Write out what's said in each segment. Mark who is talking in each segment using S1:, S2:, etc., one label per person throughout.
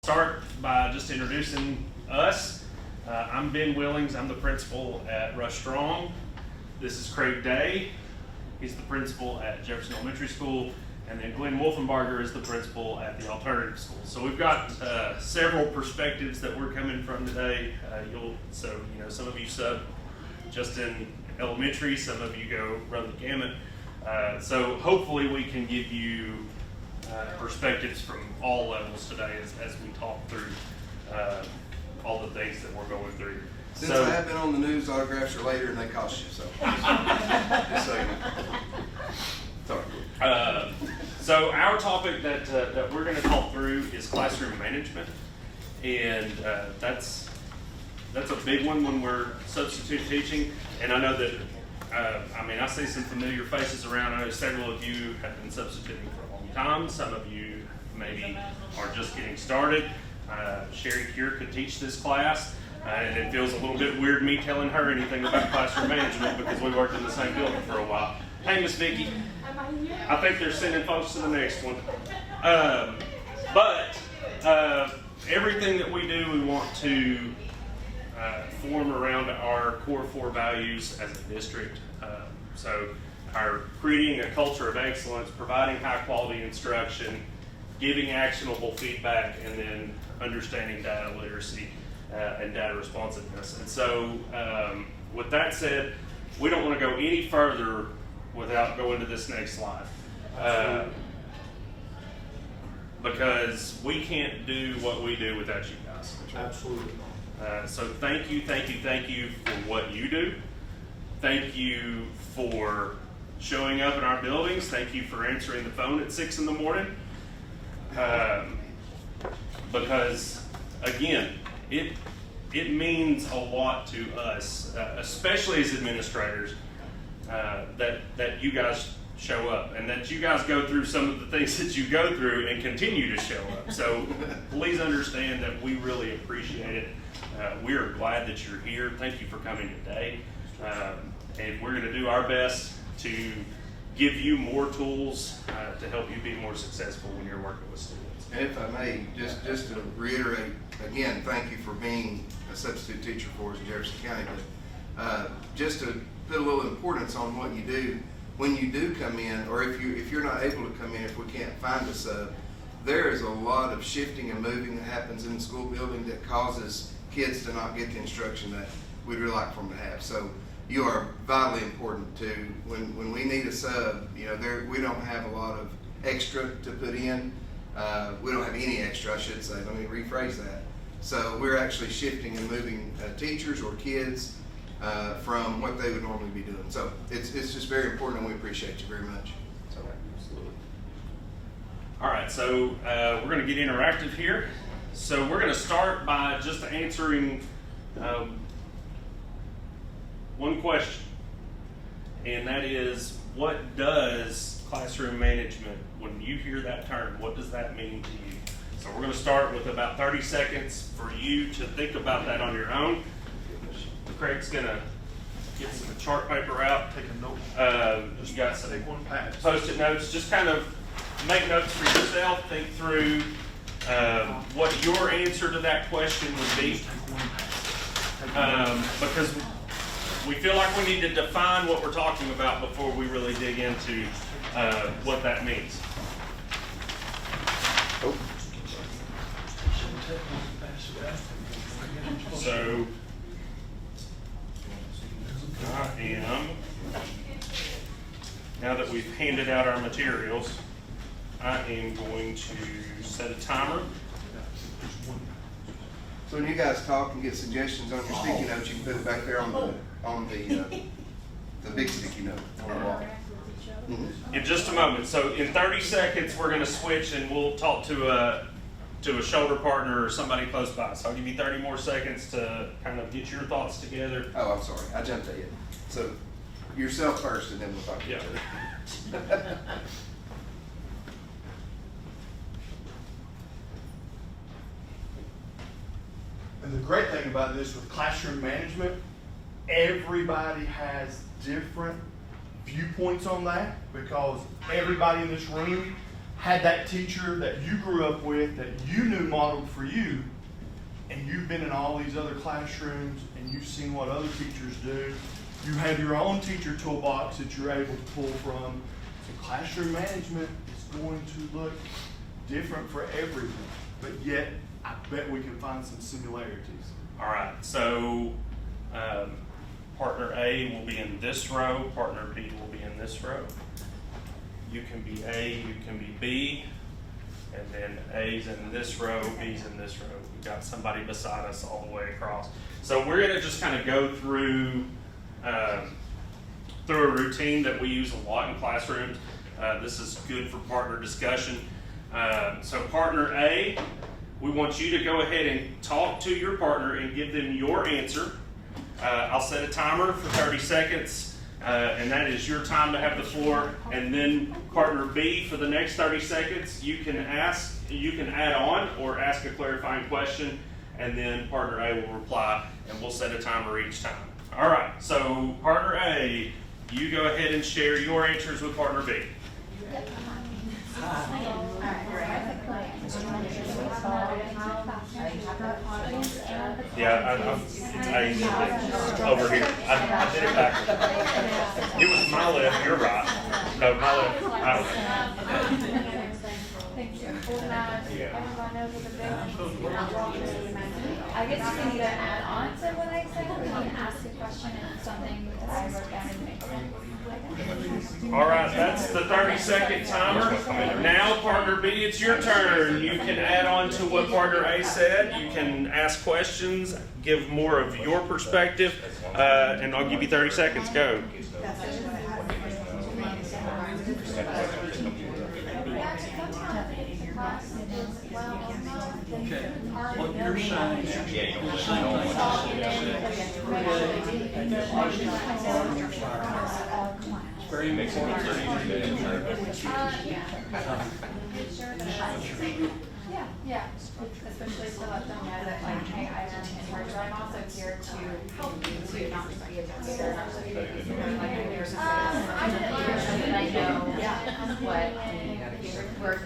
S1: Start by just introducing us. I'm Ben Willings. I'm the principal at Rush Strong. This is Craig Day. He's the principal at Jefferson Elementary School, and then Glenn Wolfenbarger is the principal at the alternative school. So we've got several perspectives that we're coming from today. Some of you sub just in elementary, some of you go run the gamut. So hopefully we can give you perspectives from all levels today as we talk through all the things that we're going through.
S2: Since I have been on the news, autographs are later and they cost you, so. Just so you know. Sorry.
S1: So our topic that we're going to talk through is classroom management, and that's a big one when we're substitute teaching. And I know that I see some familiar faces around. I know several of you have been substituting for a long time. Some of you maybe are just getting started. Sherry Cure could teach this class, and it feels a little bit weird me telling her anything about classroom management because we worked in the same building for a while. Hey, Miss Vicki. I think they're sending folks to the next one. But everything that we do, we want to form around our core 4 values as a district. So our creating a culture of excellence, providing high quality instruction, giving actionable feedback, and then understanding data literacy and data responsiveness. And so with that said, we don't want to go any further without going to this next slide. Because we can't do what we do without you guys.
S3: Absolutely.
S1: So thank you for what you do. Thank you for showing up in our buildings. Thank you for answering the phone at 6 in the morning. Because again, it means a lot to us, especially as administrators, that you guys show up and that you guys go through some of the things that you go through and continue to show up. So please understand that we really appreciate it. We are glad that you're here. Thank you for coming today. And we're going to do our best to give you more tools to help you be more successful when you're working with students.
S2: And if I may, just to reiterate, again, thank you for being a substitute teacher for us in Jefferson County, but just to put a little importance on what you do, when you do come in, or if you're not able to come in, if we can't find a sub, there is a lot of shifting and moving that happens in the school building that causes kids to not get the instruction that we'd really like for them to have. So you are vitally important to when we need a sub. We don't have a lot of extra to put in. We don't have any extra, I should say. Let me rephrase that. So we're actually shifting and moving teachers or kids from what they would normally be doing. So it's just very important, and we appreciate you very much. So absolutely.
S1: All right, so we're going to get interactive here. So we're going to start by just answering one question, and that is, what does classroom management, when you hear that term, what does that mean to you? So we're going to start with about 30 seconds for you to think about that on your own. Craig's going to get some chart paper out.
S3: Take a note.
S1: You got some
S3: take one pass.
S1: Post-it notes. Just kind of make notes for yourself. Think through what your answer to that question would be. Because we feel like we need to define what we're talking about before we really dig into what that means. So I am, now that we've handed out our materials, I am going to set a timer.
S2: So when you guys talk and get suggestions on your sticky notes, you can put it back there on the big sticky note on the wall.
S1: In just a moment. So in 30 seconds, we're going to switch and we'll talk to a shoulder partner or somebody close by. So I'll give you 30 more seconds to kind of get your thoughts together.
S2: Oh, I'm sorry. I jumped at you. So yourself first, and then we'll talk to each other.
S3: And the great thing about this with classroom management, everybody has different viewpoints on that, because everybody in this room had that teacher that you grew up with, that you knew modeled for you, and you've been in all these other classrooms and you've seen what other teachers do. You have your own teacher toolbox that you're able to pull from. So classroom management is going to look different for everyone, but yet I bet we can find some similarities.
S1: All right, so partner A will be in this row, partner B will be in this row. You can be A, you can be B, and then A's in this row, B's in this row. We've got somebody beside us all the way across. So we're gonna just kind of go through a routine that we use a lot in classrooms. This is good for partner discussion. So partner A, we want you to go ahead and talk to your partner and give them your answer. I'll set a timer for 30 seconds, and that is your time to have the floor. And then partner B, for the next 30 seconds, you can add on or ask a clarifying question, and then partner A will reply, and we'll set a timer each time. All right, so partner A, you go ahead and share your answers with partner B. Yeah, I over here. I did it backwards. It was my left, you're right. No, my left.
S4: Thank you. I guess you can either add on to what I said, or you can ask a question and something that I wrote down and make sense.
S1: All right, that's the 30-second timer. Now, partner B, it's your turn. You can add on to what partner A said. You can ask questions, give more of your perspective, and I'll give you 30 seconds. Go.
S5: Okay, what you're saying is the same thing it's very important that you
S4: Yeah, especially to let them know that, like, hey, I'm in charge, but I'm also here to help you to not just be a doctor. I know what we're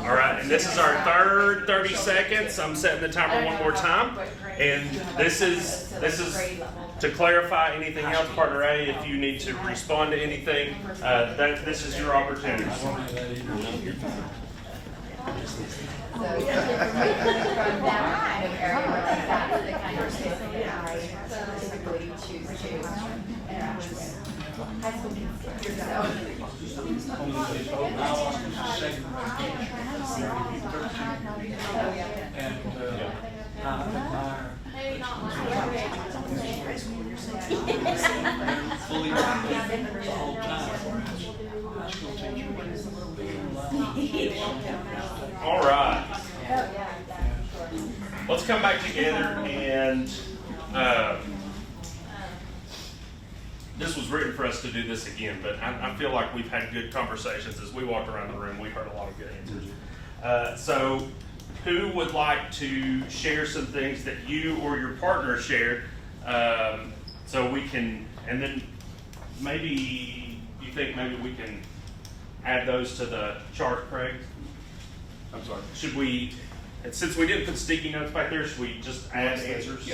S1: All right, and this is our third 30 seconds. I'm setting the timer one more time, and this is to clarify anything else, partner A. If you need to respond to anything, this is your opportunity.
S4: So from that kind of area, that's the kind of space that I specifically choose to interact with high school kids.
S5: Maybe not fully the whole time. High school teacher.
S1: All right. Let's come back together and this was written for us to do this again, but I feel like we've had good conversations as we walked around the room. We heard a lot of good answers. So who would like to share some things that you or your partner shared, so we can, and then maybe you think maybe we can add those to the chart, Craig?
S2: I'm sorry.
S1: Should we, and since we didn't put sticky notes back there, should we just add answers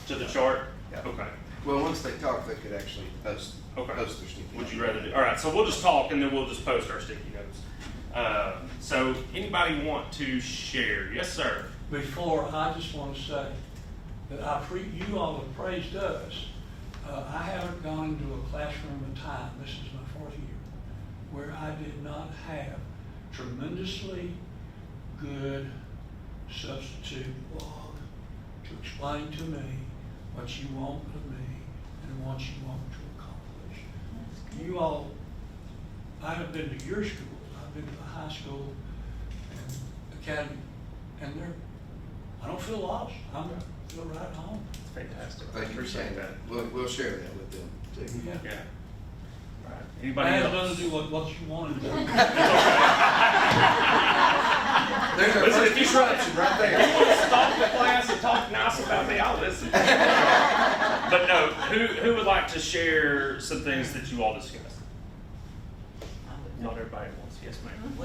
S1: to the chart?
S2: Yeah.
S1: Okay.
S2: Well, once they talk, they could actually post their sticky.
S1: Would you rather do? All right, so we'll just talk and then we'll just post our sticky notes. So anybody want to share? Yes, sir.
S5: Before, I just want to say that you all have praised us. I haven't gone into a classroom in time, this is my 4th year, where I did not have tremendously good substitute blog to explain to me what you want of me and what you want to accomplish. You all, I have been to your schools, I've been to the high school and academy, and I don't feel lost. I feel right at home.
S1: Fantastic.
S2: Thank you for saying that. We'll share that with them too.
S5: Yeah.
S1: All right. Anybody
S5: I had
S1: else?
S5: nothing to do with what you wanted to do.
S2: There's our
S1: Listen,
S2: first
S1: if you
S2: disruption right
S1: If you
S2: there.
S1: want to stop the class and talk nice about me, I'll listen. But no, who would like to share some things that you all discussed? Not everybody wants, yes, ma'am.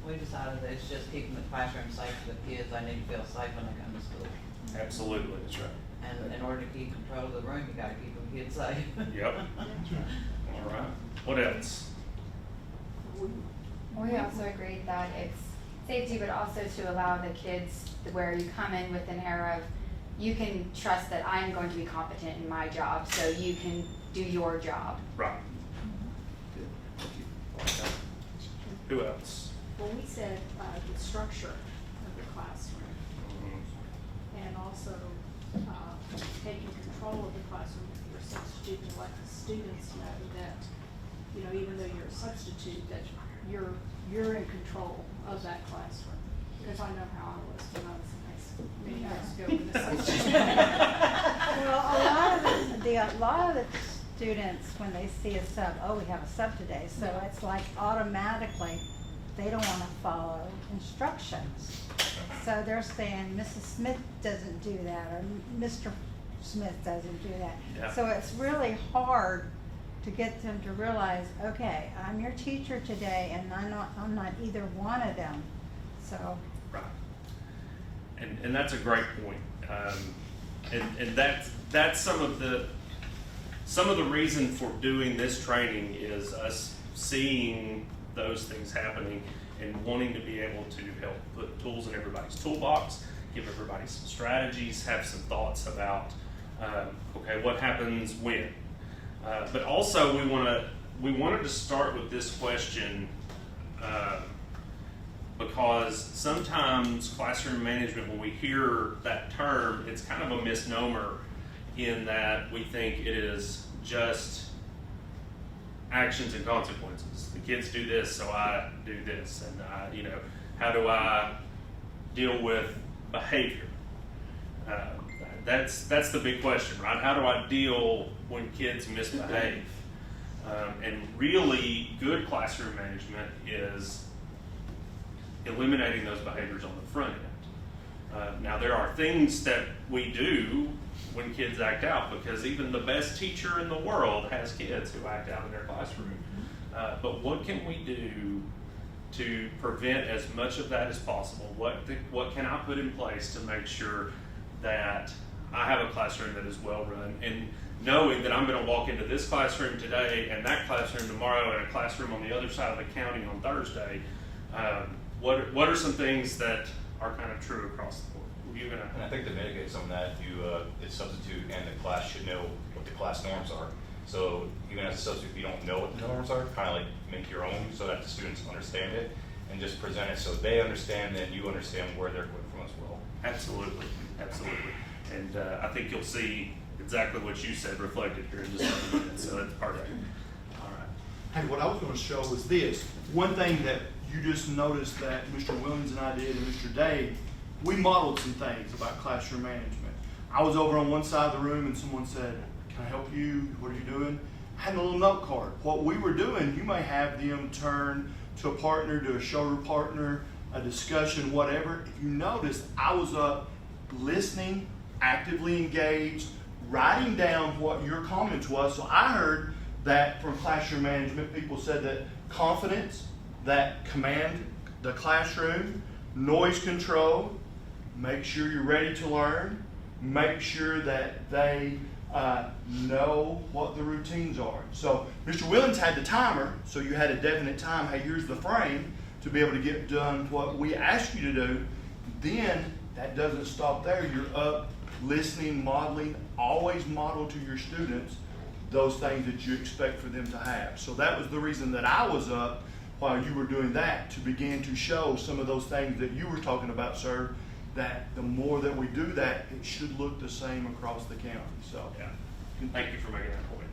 S6: We decided that it's just keeping the classroom safe for the kids. They need to feel safe when they come to school.
S1: Absolutely, that's right.
S6: And in order to keep control of the room, you gotta keep them kids safe.
S1: Yep. All right. What else?
S4: We also agreed that it's safety, but also to allow the kids where you come in with an air of, you can trust that I'm going to be competent in my job, so you can do your job.
S1: Right. Good. Thank you. I like that. Who else?
S7: Well, we said the structure of the classroom and also taking control of the classroom if you're a substitute, and let the students know that, you know, even though you're a substitute, that you're in control of that classroom. Because I know how I was when I was many years ago with a substitute.
S8: Well, a lot of the students, when they see a sub, oh, we have a sub today, so it's like automatically, they don't want to follow instructions. So they're saying, Mrs. Smith doesn't do that, or Mr. Smith doesn't do that.
S1: Yeah.
S8: So it's really hard to get them to realize, okay, I'm your teacher today, and I'm not either one of them. So.
S1: Right. And that's a great point. And that's some of the reason for doing this training is us seeing those things happening and wanting to be able to help put tools in everybody's toolbox, give everybody some strategies, have some thoughts about okay, what happens when. But also we wanted to start with this question because sometimes classroom management, when we hear that term, it's kind of a misnomer in that we think it is just actions and consequences. The kids do this, so I do this, and how do I deal with behavior? That's the big question, right? How do I deal when kids misbehave? And really good classroom management is eliminating those behaviors on the front end. Now there are things that we do when kids act out, because even the best teacher in the world has kids who act out in their classroom. But what can we do to prevent as much of that as possible? What can I put in place to make sure that I have a classroom that is well run, and knowing that I'm going to walk into this classroom today and that classroom tomorrow and a classroom on the other side of the county on Thursday? What are some things that are kind of true across the board?
S9: And I think to mitigate some of that, the substitute and the class should know what the class norms are. So even as a substitute, if you don't know what the norms are, kind of like make your own so that the students understand it, and just present it so they understand and you understand where they're coming from as well.
S1: Absolutely, absolutely. And I think you'll see exactly what you said reflected here in just a few minutes, so that's perfect. All right.
S3: Hey, what I was going to show was this. One thing that you just noticed that Mr. Williams and I did, and Mr. Day, we modeled some things about classroom management. I was over on one side of the room and someone said, "Can I help you? What are you doing?" I had a little note card. What we were doing, you may have them turn to a partner, to a shoulder partner, a discussion, whatever. If you noticed, I was up listening, actively engaged, writing down what your comments was. So I heard that from classroom management, people said that confidence, that command the classroom, noise control, make sure you're ready to learn, make sure that they know what the routines are. So Mr. Willens had the timer, so you had a definite time. Hey, here's the frame to be able to get done what we asked you to do. Then that doesn't stop there. You're up listening, modeling, always model to your students those things that you expect for them to have. So that was the reason that I was up while you were doing that, to begin to show some of those things that you were talking about, sir, that the more that we do that, it should look the same across the county. So,
S1: Yeah. Thank you for making that point.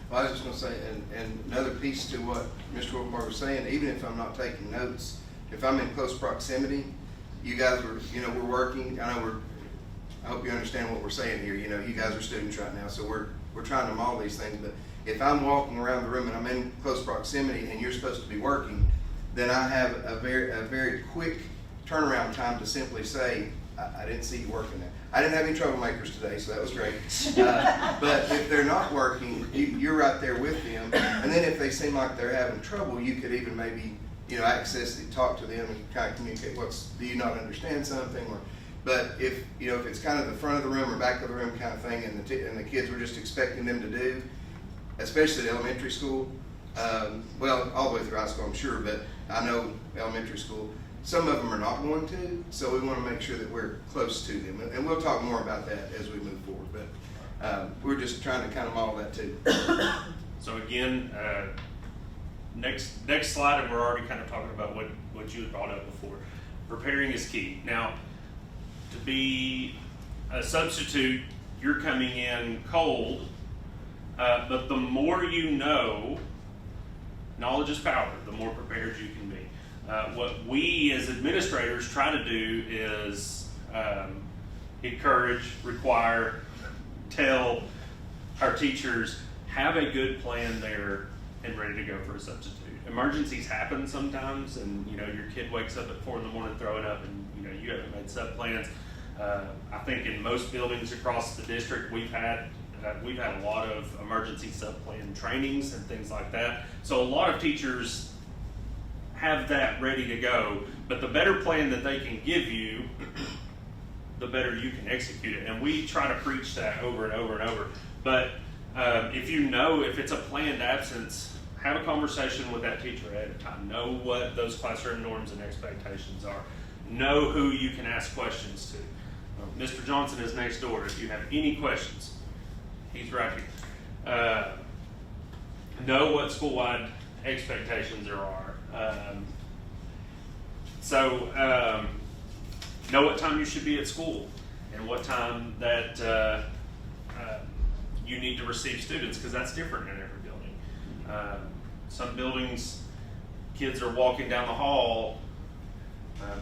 S2: Well, I was just going to say, and another piece to what Mr. Wilkemar was saying, even if I'm not taking notes, if I'm in close proximity, you guys are, we're working. I hope you understand what we're saying here. You guys are students right now, so we're trying to model these things. But if I'm walking around the room and I'm in close proximity and you're supposed to be working, then I have a very quick turnaround time to simply say, I didn't see you working there. I didn't have any troublemakers today, so that was great. But if they're not working, you're right there with them. And then if they seem like they're having trouble, you could even maybe, access it, talk to them and kind of communicate do you not understand something? But if it's kind of the front of the room or back of the room kind of thing, and the kids were just expecting them to do, especially at elementary school, well, all the way through high school, I'm sure, but I know elementary school, some of them are not going to, so we want to make sure that we're close to them. And we'll talk more about that as we move forward, but we're just trying to kind of model that too.
S1: So again, next slide, and we're already kind of talking about what you had brought up before. Preparing is key. Now, to be a substitute, you're coming in cold, but the more you know, knowledge is power, the more prepared you can be. What we as administrators try to do is encourage, require, tell our teachers, have a good plan there and ready to go for a substitute. Emergencies happen sometimes, and your kid wakes up at 4 in the morning throwing up, and you haven't made sub plans. I think in most buildings across the district, we've had a lot of emergency sub plan trainings and things like that. So a lot of teachers have that ready to go, but the better plan that they can give you, the better you can execute it. And we try to preach that over and over and over. But if it's a planned absence, have a conversation with that teacher ahead of time. Know what those classroom norms and expectations are. Know who you can ask questions to. Mr. Johnson is next door. If you have any questions, he's right here. Know what school-wide expectations there are. Know what time you should be at school and what time that you need to receive students, because that's different in every building. Some buildings, kids are walking down the hall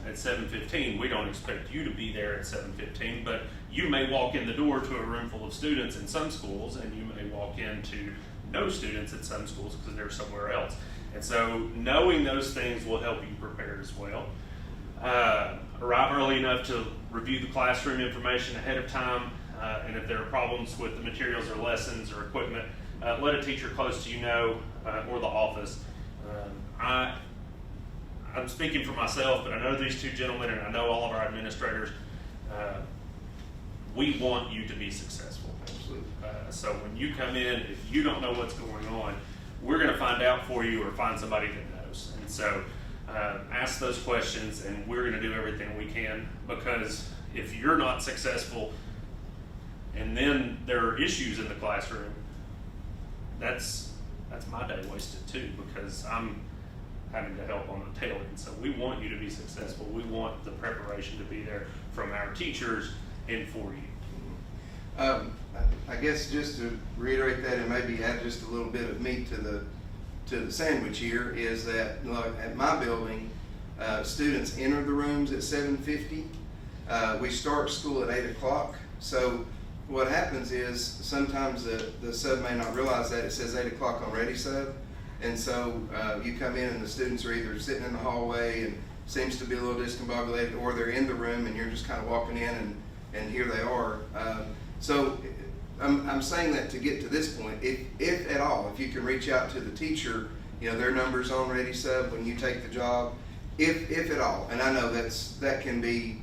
S1: at 7:15. We don't expect you to be there at 7:15, but you may walk in the door to a room full of students in some schools, and you may walk into no students at some schools because they're somewhere else. And so knowing those things will help you prepare as well. Arrive early enough to review the classroom information ahead of time, and if there are problems with the materials or lessons or equipment, let a teacher close to you know, or the office. I'm speaking for myself, but I know these two gentlemen and I know all of our administrators. We want you to be successful.
S2: Absolutely.
S1: So when you come in, if you don't know what's going on, we're going to find out for you or find somebody that knows. And so ask those questions, and we're going to do everything we can, because if you're not successful and then there are issues in the classroom, that's my day wasted too, because I'm having to help on the tail end. So we want you to be successful. We want the preparation to be there from our teachers and for you.
S2: I guess just to reiterate that and maybe add just a little bit of meat to the sandwich here is that at my building, students enter the rooms at 7:50. We start school at 8 o'clock. So what happens is sometimes the sub may not realize that it says 8 o'clock on Ready Sub. And so you come in and the students are either sitting in the hallway and seems to be a little discombobulated, or they're in the room and you're just kind of walking in and here they are. So I'm saying that to get to this point, if at all, if you can reach out to the teacher, their number's on Ready Sub when you take the job, if at all. And I know that can be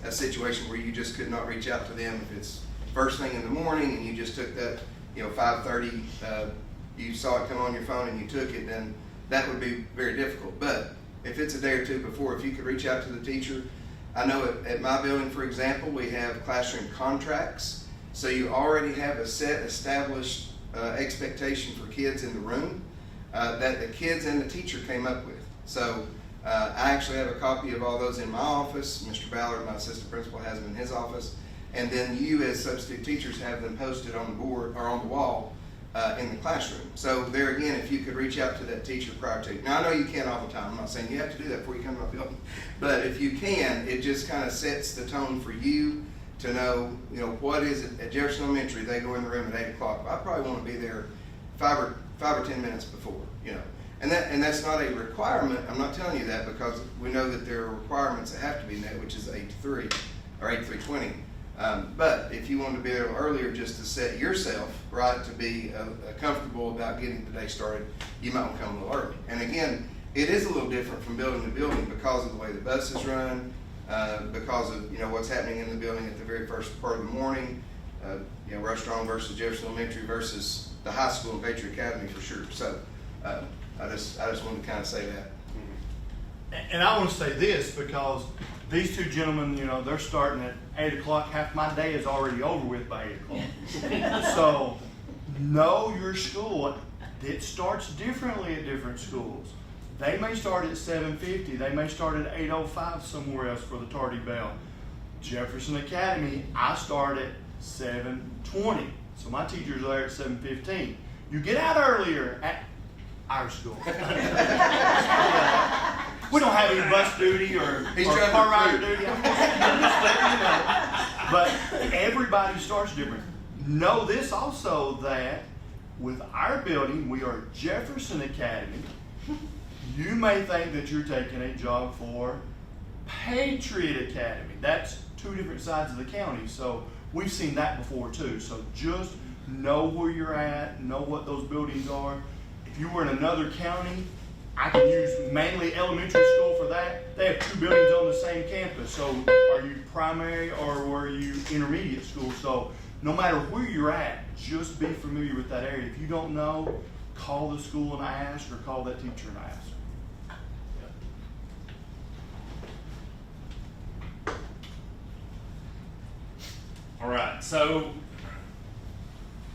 S2: a situation where you just could not reach out to them if it's first thing in the morning and you just took that, 5:30, you saw it come on your phone and you took it, then that would be very difficult. But if it's a day or two before, if you could reach out to the teacher. I know at my building, for example, we have classroom contracts. So you already have a set established expectation for kids in the room that the kids and the teacher came up with. So I actually have a copy of all those in my office. Mr. Ballard, my assistant principal, has them in his office. And then you as substitute teachers have them posted on the board or on the wall in the classroom. So there again, if you could reach out to that teacher prior to. Now I know you can't all the time. I'm not saying you have to do that before you come to my building. But if you can, it just kind of sets the tone for you to know, what is it at Jefferson Elementary? They go in the room at 8 o'clock. I probably want to be there 5 or 10 minutes before, And that's not a requirement. I'm not telling you that because we know that there are requirements that have to be met, which is 8 to 3. or 8 to 3:20. But if you wanted to be there earlier just to set yourself right to be comfortable about getting the day started, you might want to come a little early. And again, it is a little different from building to building because of the way the buses run, because of what's happening in the building at the very first part of the morning. Rush Strong versus Jefferson Elementary versus the high school and Patriot Academy for sure. So I just wanted to kind of say that.
S3: And I want to say this because these two gentlemen, they're starting at 8 o'clock. Half my day is already over with by 8 o'clock. So know your school. It starts differently at different schools. They may start at 7:50. They may start at 8:05 somewhere else for the tardy bell. Jefferson Academy, I start at 7:20. So my teachers are there at 7:15. You get out earlier at our school. We don't have any bus duty or car rider duty. I'm just letting you know. But everybody starts different. Know this also, that with our building, we are Jefferson Academy. You may think that you're taking a job for Patriot Academy. That's two different sides of the county. So we've seen that before too. So just know where you're at, know what those buildings are. If you were in another county, I can use mainly elementary school for that. They have two buildings on the same campus. So are you primary or were you intermediate school? So no matter where you're at, just be familiar with that area. If you don't know, call the school and ask, or call that teacher and ask.
S1: All right, so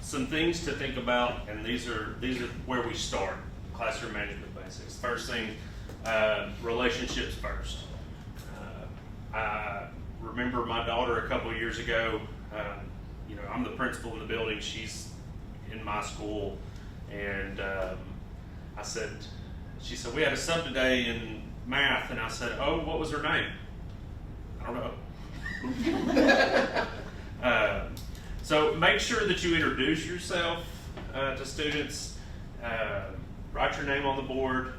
S1: some things to think about, and these are where we start. Classroom management basics. First thing, relationships first. I remember my daughter a couple of years ago. I'm the principal in the building. She's in my school, and she said we had a sub today in math, and I said, "Oh, what was her name?" I don't know. So make sure that you introduce yourself to students. Write your name on the board.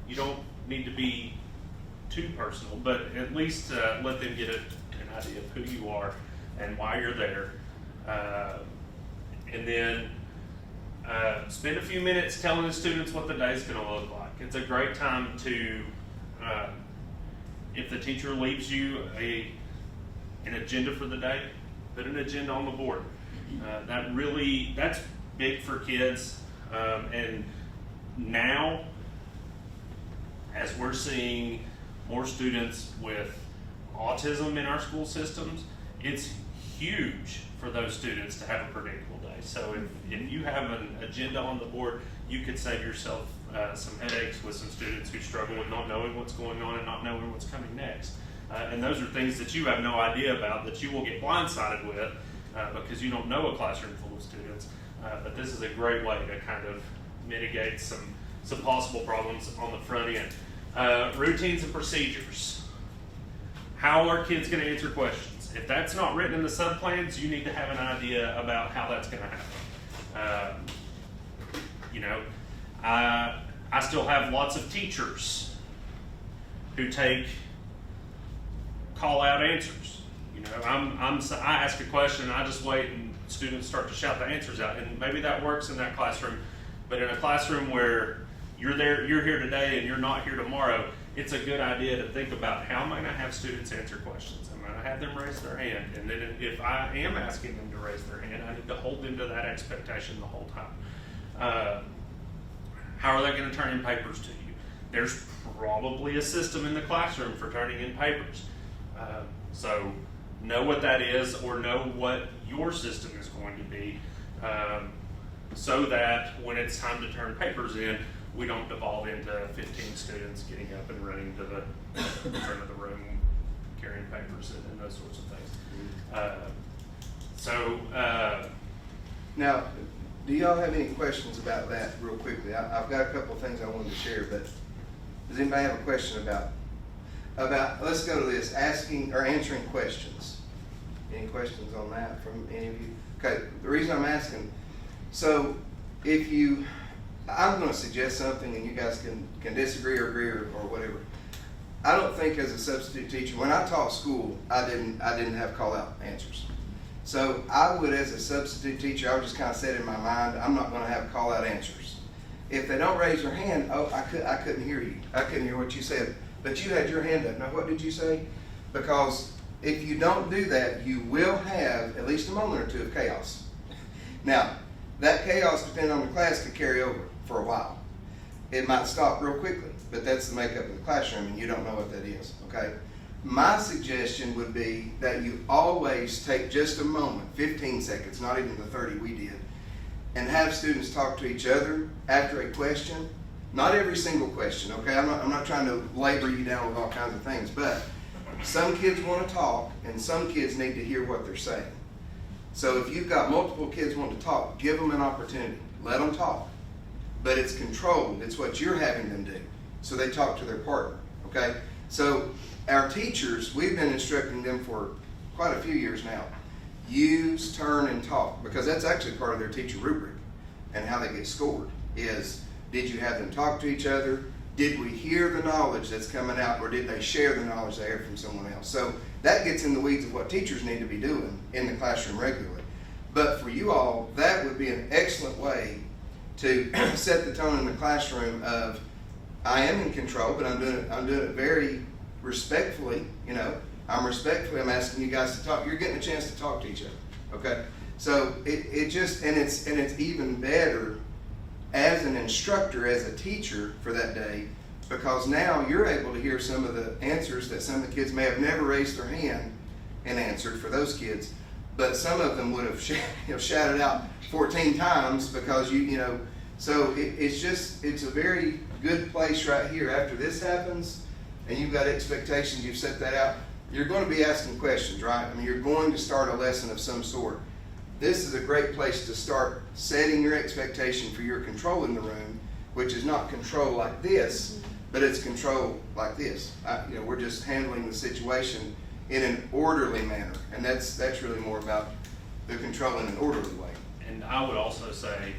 S1: You don't need to be too personal, but at least let them get an idea of who you are and why you're there. And then spend a few minutes telling the students what the day's going to look like. It's a great time to, if the teacher leaves you an agenda for the day, put an agenda on the board. That's big for kids. And now, as we're seeing more students with autism in our school systems, it's huge for those students to have a predictable day. So if you have an agenda on the board, you could save yourself some headaches with some students who struggle with not knowing what's going on and not knowing what's coming next. And those are things that you have no idea about, that you will get blindsided with because you don't know a classroom full of students. But this is a great way to kind of mitigate some possible problems on the front end. Routines and procedures. How are kids going to answer questions? If that's not written in the sub-plans, you need to have an idea about how that's going to happen. I still have lots of teachers who take call-out answers. I ask a question, and I just wait, and students start to shout the answers out, and maybe that works in that classroom. But in a classroom where you're here today and you're not here tomorrow, it's a good idea to think about, how am I going to have students answer questions? I'm going to have them raise their hand, and then if I am asking them to raise their hand, I need to hold them to that expectation the whole time. How are they going to turn in papers to you? There's probably a system in the classroom for turning in papers. So know what that is, or know what your system is going to be, so that when it's time to turn papers in, we don't devolve into 15 students getting up and running to the front of the room carrying papers and those sorts of things.
S2: Now, do y'all have any questions about that real quickly? I've got a couple of things I wanted to share, but does anybody have a question about, let's go to this, asking or answering questions. Any questions on that from any of you? Okay, the reason I'm asking, so I'm going to suggest something and you guys can disagree or agree or whatever. I don't think as a substitute teacher, when I taught school, I didn't have call out answers. So I would, as a substitute teacher, I would just kind of set in my mind, I'm not gonna have call out answers. If they don't raise their hand, oh, I couldn't hear you. I couldn't hear what you said, but you had your hand up. Now, what did you say? Because if you don't do that, you will have at least a moment or two of chaos. Now, that chaos, depending on the class, could carry over for a while. It might stop real quickly, but that's the makeup of the classroom, and you don't know what that is, okay? My suggestion would be that you always take just a moment, 15 seconds, not even the 30 we did, and have students talk to each other after a question. Not every single question, okay? I'm not trying to labor you down with all kinds of things, but some kids want to talk, and some kids need to hear what they're saying. So if you've got multiple kids wanting to talk, give them an opportunity. Let them talk. But it's controlled. It's what you're having them do. So they talk to their partner, okay? So our teachers, we've been instructing them for quite a few years now. Use, turn, and talk, because that's actually part of their teacher rubric and how they get scored is, did you have them talk to each other? Did we hear the knowledge that's coming out, or did they share the knowledge they heard from someone else? So that gets in the weeds of what teachers need to be doing in the classroom regularly. But for you all, that would be an excellent way to set the tone in the classroom of, I am in control, but I'm doing it very respectfully, you know. I'm asking you guys to talk. You're getting a chance to talk to each other, okay? So it just, and it's even better as an instructor, as a teacher for that day, because now you're able to hear some of the answers that some of the kids may have never raised their hand and answered for those kids, but some of them would have shouted out 14 times because you know, so it's a very good place right here. After this happens and you've got expectations, you've set that out, you're going to be asking questions, right? I mean, you're going to start a lesson of some sort. This is a great place to start setting your expectation for your control in the room, which is not control like this, but it's control like this. We're just handling the situation in an orderly manner, and that's really more about the control in an orderly way.
S1: And I would also say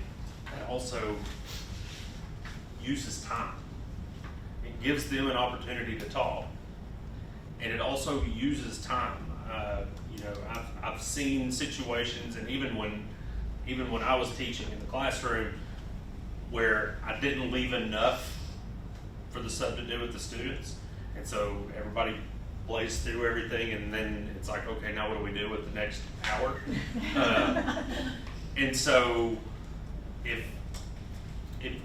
S1: that also uses time. It gives them an opportunity to talk, and it also uses time. I've seen situations, and even when I was teaching in the classroom, where I didn't leave enough for the sub to do with the students, and so everybody blazed through everything, and then it's like, okay, now what do we do with the next hour? And so if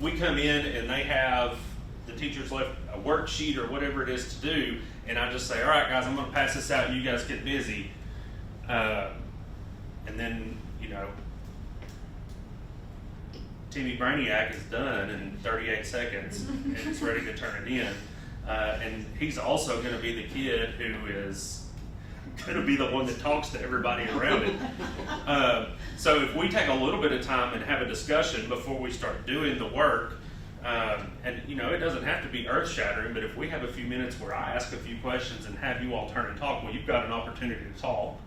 S1: we come in and they have, the teachers left a worksheet or whatever it is to do, and I just say, all right, guys, I'm going to pass this out, you guys get busy. And then, Timmy Brainiac is done in 38 seconds, and it's ready to turn it in. And he's also going to be the kid who is going to be the one that talks to everybody around it. So if we take a little bit of time and have a discussion before we start doing the work, and it doesn't have to be earth-shattering, but if we have a few minutes where I ask a few questions and have you all turn and talk, well, you've got an opportunity to talk.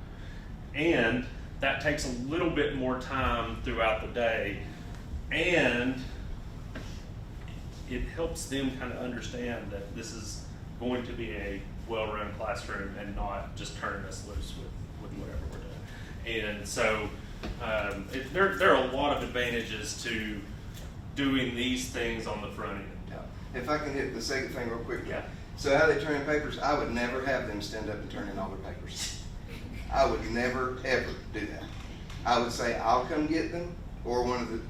S1: And that takes a little bit more time throughout the day, and it helps them kind of understand that this is going to be a well-run classroom and not just turning us loose with whatever we're doing. And so there are a lot of advantages to doing these things on the front end.
S2: Yeah. If I can hit the second thing real quick.
S1: Yeah.
S2: So how they turn in papers, I would never have them stand up and turn in all their papers. I would never, ever do that. I would say, I'll come get them, or one of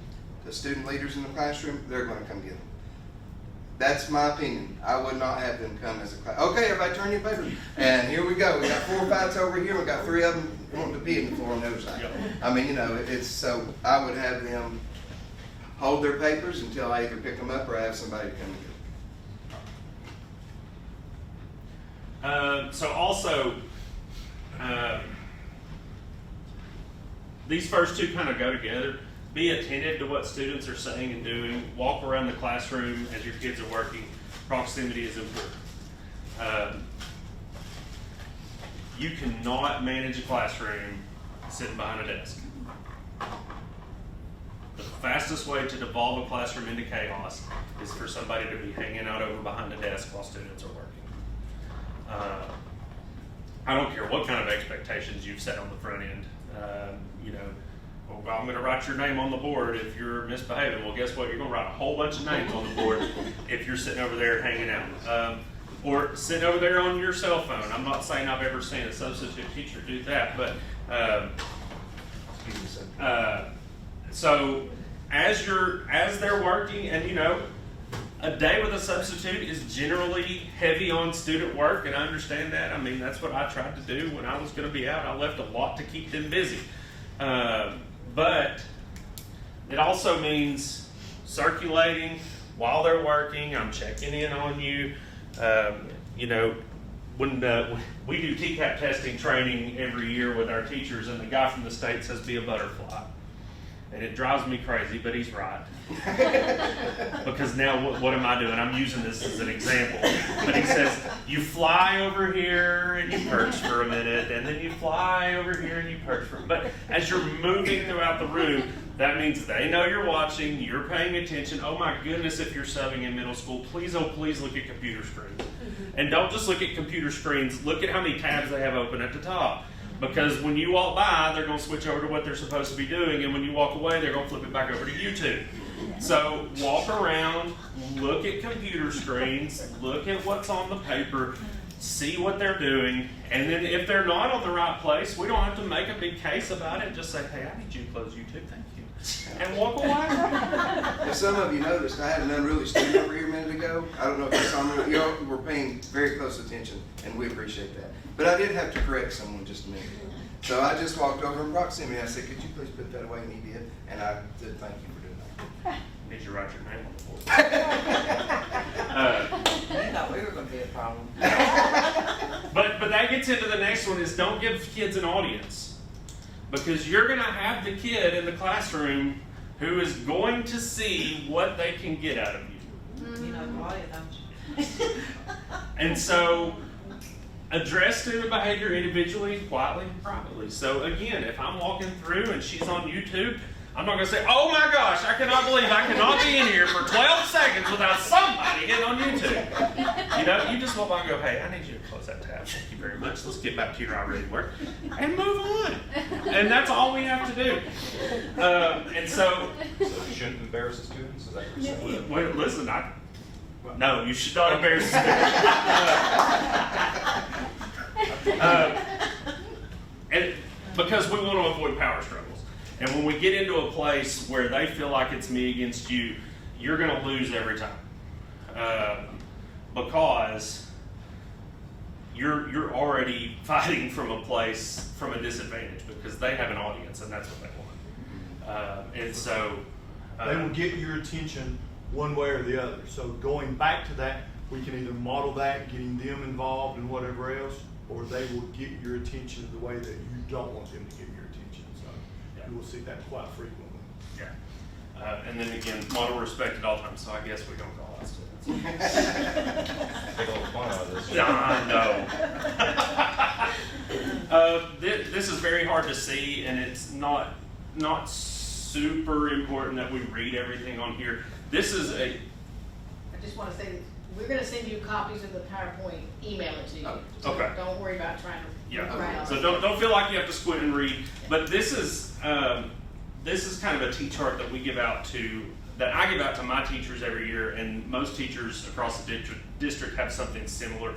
S2: the student leaders in the classroom, they're going to come get them. That's my opinion. I would not have them come as a class. Okay, everybody turn your papers. And here we go. We got 4 fights over here. We got 3 of them wanting to pee in the floor on the other side.
S1: Yep.
S2: I mean, it's so I would have them hold their papers until I either pick them up or I have somebody to come and get them.
S1: So also, these first two kind of go together. Be attentive to what students are saying and doing. Walk around the classroom as your kids are working. Proximity is important. You cannot manage a classroom sitting behind a desk. The fastest way to devolve a classroom into chaos is for somebody to be hanging out over behind a desk while students are working. I don't care what kind of expectations you've set on the front end. You know, well, I'm going to write your name on the board if you're misbehaving. Well, guess what? You're going to write a whole bunch of names on the board if you're sitting over there hanging out. Or sitting over there on your cell phone. I'm not saying I've ever seen a substitute teacher do that, but so as they're working, and you know, a day with a substitute is generally heavy on student work, and I understand that. I mean, that's what I tried to do when I was going to be out. I left a lot to keep them busy. But it also means circulating while they're working. I'm checking in on you. You know, when we do TCAP testing training every year with our teachers, and the guy from the state says, "Be a butterfly." And it drives me crazy, but he's right. Because now what am I doing? I'm using this as an example. But he says, you fly over here and you perch for a minute, and then you fly over here and you perch for a minute. But as you're moving throughout the room, that means they know you're watching, you're paying attention. Oh my goodness, if you're subbing in middle school, please, oh please look at computer screens. And don't just look at computer screens, look at how many tabs they have open at the top. Because when you walk by, they're going to switch over to what they're supposed to be doing, and when you walk away, they're going to flip it back over to YouTube. So walk around, look at computer screens, look at what's on the paper, see what they're doing, and then if they're not on the right place, we don't have to make a big case about it. Just say, hey, I need you to close YouTube, thank you, and walk away.
S2: If some of you noticed, I had an unruly student over here a minute ago. I don't know if you saw me. You all were paying very close attention, and we appreciate that. But I did have to correct someone just a minute ago. So I just walked over in proximity. I said, could you please put that away? And he did. And I said, thank you for doing that.
S1: Did you write your name on the board?
S6: You thought we were gonna be a problem.
S1: But that gets into the next one, is don't give kids an audience. Because you're going to have the kid in the classroom who is going to see what they can get out of you.
S6: You know why, don't you?
S1: And so address student behavior individually, quietly, and privately. So again, if I'm walking through and she's on YouTube, I'm not going to say, oh my gosh, I cannot believe I cannot be in here for 12 seconds without somebody getting on YouTube. You know, you just walk by and go, hey, I need you to close that tab. Thank you very much. Let's get back to your already work and move on. And that's all we have to do. And so
S9: So you shouldn't embarrass the students? Is that what you're saying?
S1: well, listen, no, you should not embarrass them. And because we want to avoid power struggles. And when we get into a place where they feel like it's me against you, you're going to lose every time. Because you're already fighting from a place, from a disadvantage, because they have an audience and that's what they want. And so
S3: They will get your attention one way or the other. So going back to that, we can either model that, getting them involved and whatever else, or they will get your attention the way that you don't want them to get your attention. So
S1: Yeah.
S3: you will see that quite frequently.
S1: yeah. And then again, model respect at all times, so I guess we don't call us students.
S9: Take a little fun out of this.
S1: No. This is very hard to see, and it's not super important that we read everything on here. This is a
S10: I just want to say that we're going to send you copies of the PowerPoint, email it to you. So
S1: Okay.
S10: Don't worry about trying to.
S1: Yeah.
S10: Right.
S1: So don't feel like you have to squint and read. But this is kind of a T-chart that I give out to my teachers every year, and most teachers across the district have something similar.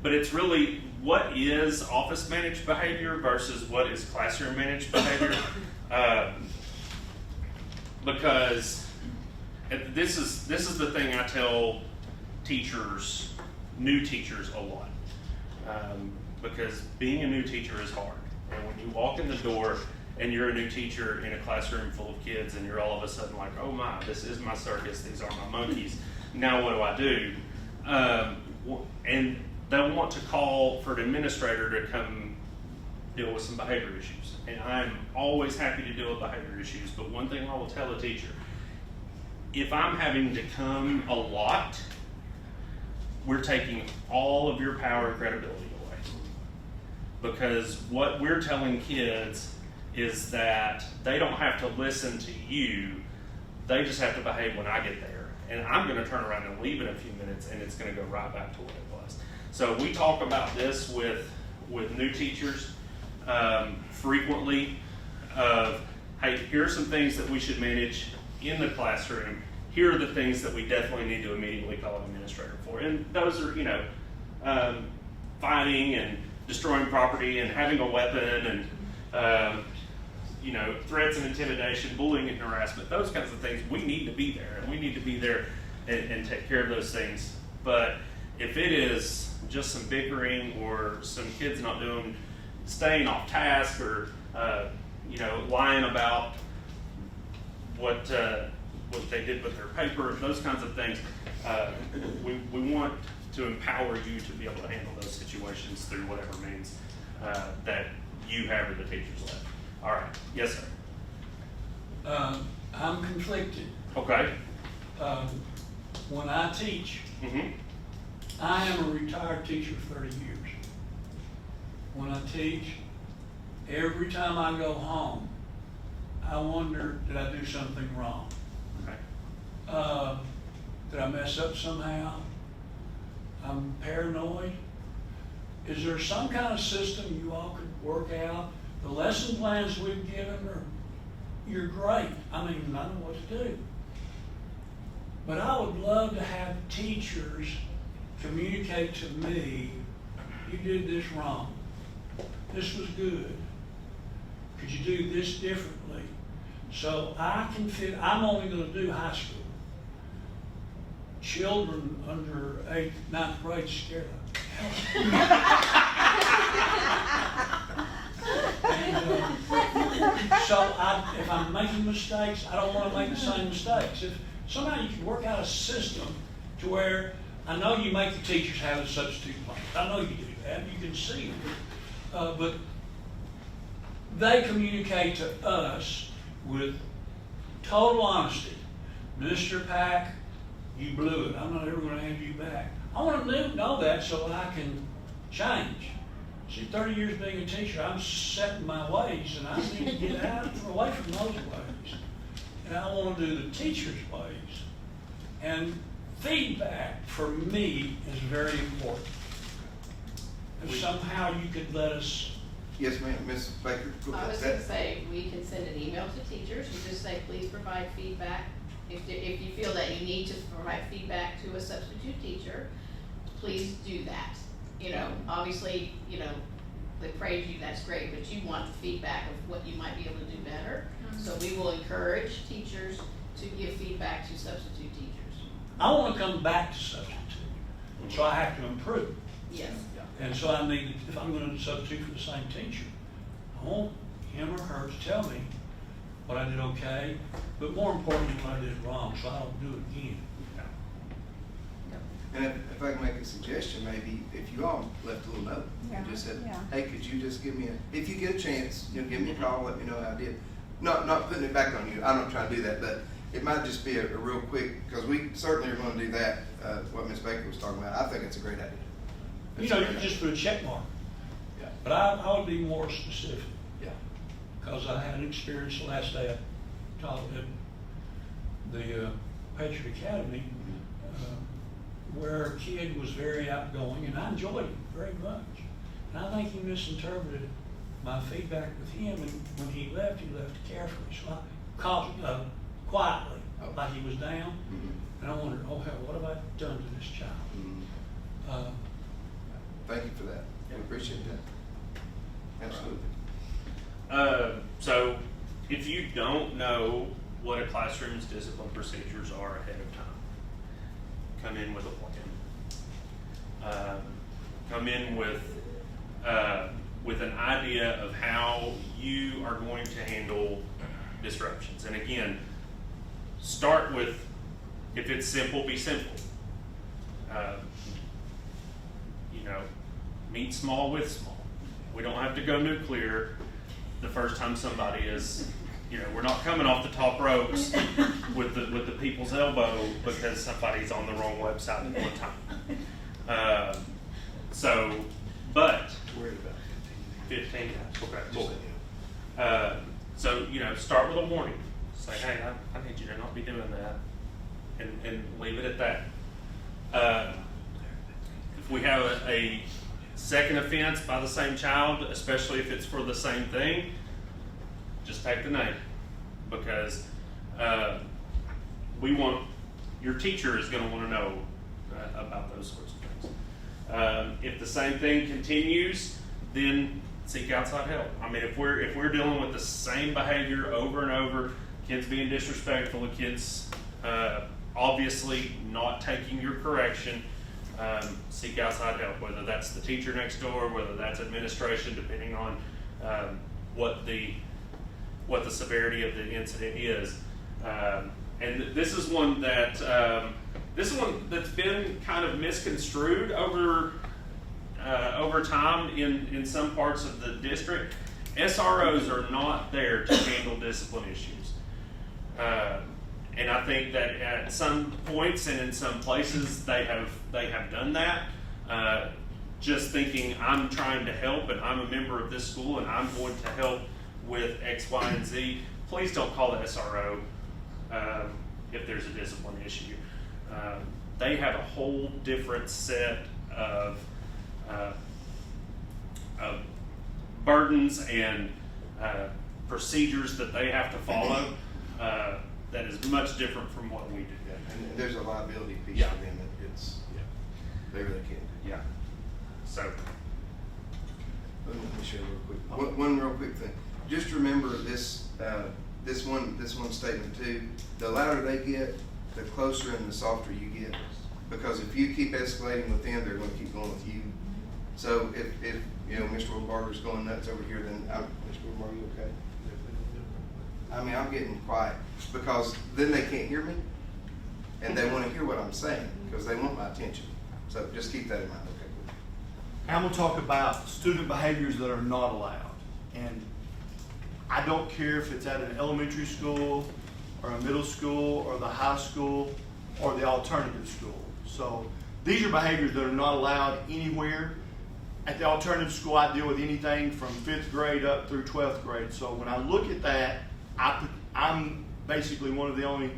S1: But it's really what is office managed behavior versus what is classroom managed behavior. Because this is the thing I tell teachers, new teachers, a lot. Because being a new teacher is hard. And when you walk in the door and you're a new teacher in a classroom full of kids and you're all of a sudden like, oh my, this is my circus, these are my monkeys, now what do I do? And they want to call for an administrator to come deal with some behavior issues. And I'm always happy to deal with behavior issues, but one thing I will tell a teacher, if I'm having to come a lot, we're taking all of your power and credibility away. Because what we're telling kids is that they don't have to listen to you, they just have to behave when I get there. And I'm going to turn around and leave in a few minutes, and it's going to go right back to what it was. So we talk about this with new teachers frequently of, hey, here are some things that we should manage in the classroom. Here are the things that we definitely need to immediately call an administrator for. And those are, fighting and destroying property and having a weapon and, threats and intimidation, bullying and harassment, those kinds of things. We need to be there, and we need to be there and take care of those things. But if it is just some bickering or some kids staying off task or, lying about what they did with their paper, those kinds of things, we want to empower you to be able to handle those situations through whatever means that you have or the teachers left. All right. Yes, sir.
S5: I'm conflicted.
S1: Okay.
S5: When I teach,
S1: Mm-hmm.
S5: I am a retired teacher for 30 years. When I teach, every time I go home, I wonder, did I do something wrong?
S1: Okay.
S5: Did I mess up somehow? I'm paranoid. Is there some kind of system you all could work out? The lesson plans we've given you're great. I mean, I know what to do. But I would love to have teachers communicate to me, you did this wrong. This was good. Could you do this differently? So I can fit, I'm only going to do high school. Children under 8th, 9th grade scare the hell so if I'm making mistakes, I don't want to make the same mistakes. If somehow you can work out a system to where I know you make the teachers have a substitute plan. I know you do that. You can see it. But they communicate to us with total honesty. Mr. Pack, you blew it. I'm not ever going to have you back. I want to know that so I can change. See, 30 years being a teacher, I'm set in my ways, and I need to get away from those ways. And I want to do the teacher's ways. And feedback, for me, is very important. If somehow you could let us...
S2: Yes, ma'am. Ms. Baker? go
S10: I
S2: ahead.
S10: was going to say, we can send an email to teachers and just say, please provide feedback. If you feel that you need to provide feedback to a substitute teacher, please do that. Obviously, they praise you, that's great, but you want the feedback of what you might be able to do better. So we will encourage teachers to give feedback to substitute teachers.
S5: I want to come back to substitute, so I have to improve.
S10: Yes.
S5: And so I need, if I'm going to substitute for the same teacher, I want him or her to tell me what I did okay, but more importantly, what I did wrong, so I don't do it again.
S2: And if I can make a suggestion, maybe if you all left a little note and just said,
S8: Yeah.
S2: hey, could you just give me if you get a chance, give me a call, let me know how I did. Not putting it back on you, I'm not trying to do that, but it might just be a real quick, because we certainly are going to do that, what Ms. Baker was talking about. I think it's a great idea.
S5: You could just put a check mark.
S2: Yeah.
S5: But I would be more specific,
S2: Yeah.
S5: because I had an experience the last day I taught at the Patriot Academy, where a kid was very outgoing, and I enjoyed him very much. And I think he misinterpreted my feedback with him, and when he left carefully. So I called quietly, like he was down, and I wondered, oh hell, what have I done to this child?
S2: Thank you for that. We appreciate that. Absolutely.
S1: So if you don't know what a classroom's discipline procedures are ahead of time, come in with a plan. Come in with an idea of how you are going to handle disruptions. And again, start with, if it's simple, be simple. Meet small with small. We don't have to go nuclear the first time somebody is, we're not coming off the top ropes with the people's elbow because somebody's on the wrong website at one time. But
S2: Worried about
S1: 15. Okay, cool. So start with a warning. Say, hey, I need you to not be doing that, and leave it at that. If we have a second offense by the same child, especially if it's for the same thing, just take the name, because your teacher is going to want to know about those sorts of things. If the same thing continues, then seek outside help. I mean, if we're dealing with the same behavior over and over, kids being disrespectful, kids obviously not taking your correction, seek outside help, whether that's the teacher next door, whether that's administration, depending on what the severity of the incident is. And this is one that's been kind of misconstrued over time in some parts of the district. SROs are not there to handle discipline issues. And I think that at some points and in some places they have done that, just thinking I'm trying to help and I'm a member of this school and I'm going to help with X, Y, and Z. Please don't call the SRO if there's a discipline issue. They have a whole different set of burdens and procedures that they have to follow. That is much different from what we do.
S2: And there's a liability piece
S1: Yeah.
S2: for them that they really can't do.
S1: Yeah. So,
S2: Let me share real quick. One real quick thing. Just remember this one statement too. The louder they get, the closer and the softer you get. Because if you keep escalating with them, they're going to keep going with you. So if Mr. Wilbarger's going nuts over here, then Mr. Wilbarger, you okay? I mean, I'm getting quiet because then they can't hear me, and they want to hear what I'm saying because they want my attention. So just keep that in mind. Okay.
S3: I'm going to talk about student behaviors that are not allowed. And I don't care if it's at an elementary school or a middle school or the high school or the alternative school. So these are behaviors that are not allowed anywhere. At the alternative school, I deal with anything from 5th grade up through 12th grade. So when I look at that, I'm basically one of the only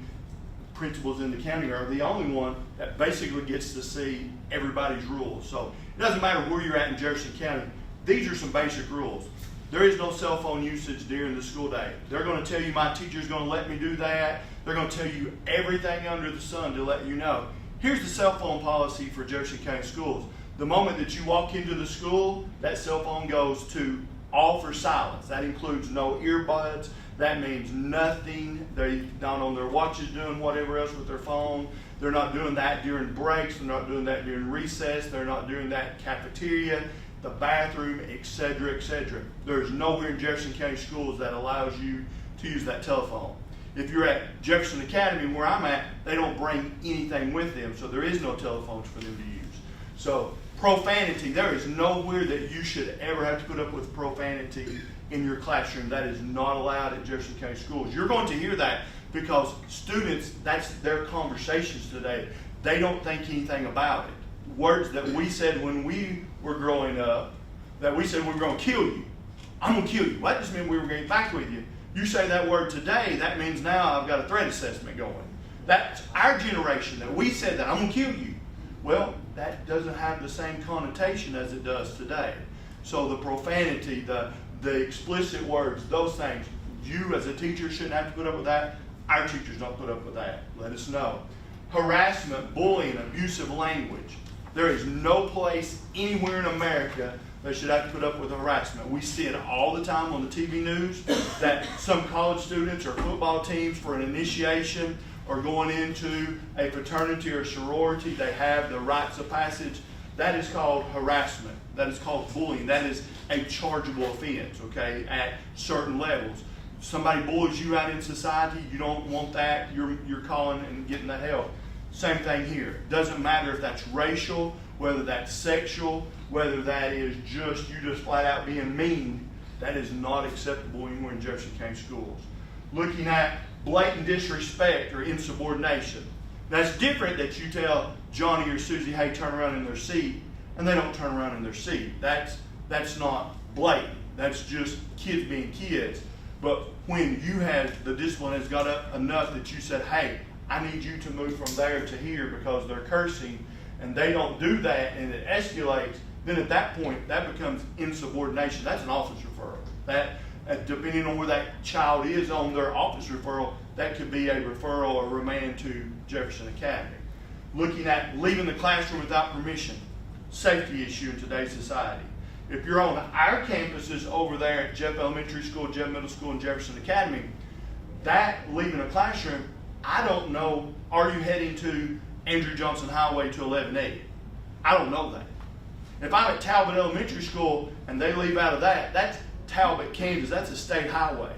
S3: principals in the county, or the only one that basically gets to see everybody's rules. So it doesn't matter where you're at in Jefferson County. These are some basic rules. There is no cell phone usage during the school day. They're going to tell you my teacher's going to let me do that. They're going to tell you everything under the sun to let you know. Here's the cell phone policy for Jefferson County schools. The moment that you walk into the school, that cell phone goes to off or silence. That includes no earbuds. That means nothing. They're not on their watches doing whatever else with their phone. They're not doing that during breaks. They're not doing that during recess. They're not doing that in cafeteria, the bathroom, etc., etc. There's nowhere in Jefferson County schools that allows you to use that telephone. If you're at Jefferson Academy, where I'm at, they don't bring anything with them, so there is no telephones for them to use. So profanity, there is nowhere that you should ever have to put up with profanity in your classroom. That is not allowed at Jefferson County schools. You're going to hear that because students, that's their conversations today. They don't think anything about it. Words that we said when we were growing up, that we said we were going to kill you. I'm going to kill you. Well, that just meant we were going to get back with you. You say that word today, that means now I've got a threat assessment going. That's our generation that we said that, I'm going to kill you. Well, that doesn't have the same connotation as it does today. So the profanity, the explicit words, those things, you as a teacher shouldn't have to put up with that. Our teachers don't put up with that. Let us know. Harassment, bullying, abusive language. There is no place anywhere in America that should have to put up with harassment. We see it all the time on the TV news that some college students or football teams for an initiation or going into a fraternity or sorority, they have the rites of passage. That is called harassment. That is called bullying. That is a chargeable offense, okay, at certain levels. Somebody bullies you out in society, you don't want that, you're calling and getting the help. Same thing here. Doesn't matter if that's racial, whether that's sexual, whether that is just you just flat out being mean. That is not acceptable anywhere in Jefferson County schools. Looking at blatant disrespect or insubordination. That's different that you tell Johnny or Susie, hey, turn around in their seat, and they don't turn around in their seat. That's not blatant. That's just kids being kids. But when you have, the discipline has got up enough that you said, hey, I need you to move from there to here because they're cursing, and they don't do that and it escalates, then at that point, that becomes insubordination. That's an office referral. That, depending on where that child is on their office referral, that could be a referral or remand to Jefferson Academy. Looking at leaving the classroom without permission, safety issue in today's society. If you're on our campuses over there at Jeff Elementary School, Jeff Middle School, and Jefferson Academy, that leaving a classroom, I don't know, are you heading to Andrew Johnson Highway to 1180? I don't know that. If I'm at Talbot Elementary School and they leave out of that, that's Talbot, Kansas, that's a state highway.